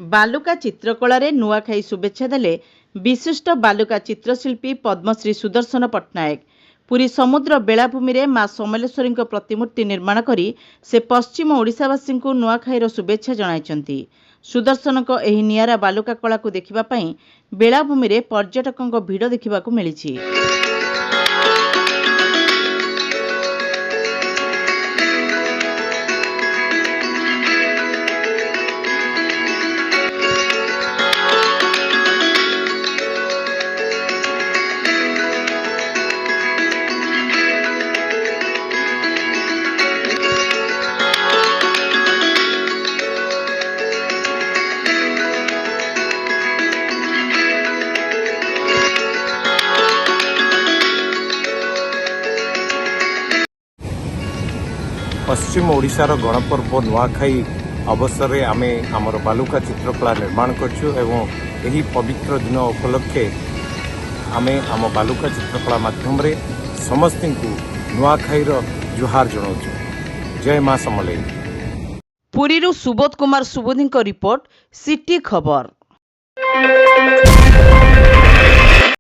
बालुका चित्रकला नुआखाई शुभेच्छा देले विशिष्ट बालुका चित्रशिल्पी पद्मश्री सुदर्शन पट्टनायक। पुरी समुद्र बेलाभूमि रे मां समलेश्वरी प्रतिमूर्ति निर्माण करी से पश्चिम ओडिशावासी को नुआखाईर शुभेच्छा जणाइछन्ति। सुदर्शन एही नियारा बालुका कला को देखिबा पई बेलाभूमि रे पर्यटकଙ୍କ भिड़ देखिबाकू मिलिछि। पश्चिम ओडिशार गणपर्व नुआखाई अवसर में आमे आमर बालुका चित्रकला निर्माण करछु एवं यही पवित्र दिन उपलक्षे आमे आम बालुका चित्रकला माध्यम रे समस्त को नुआखाईर जुहार जनाऊँ। जय मां समलेई। पुरीरू सुबोध कुमार सुबोधी रिपोर्ट, सिटी खबर।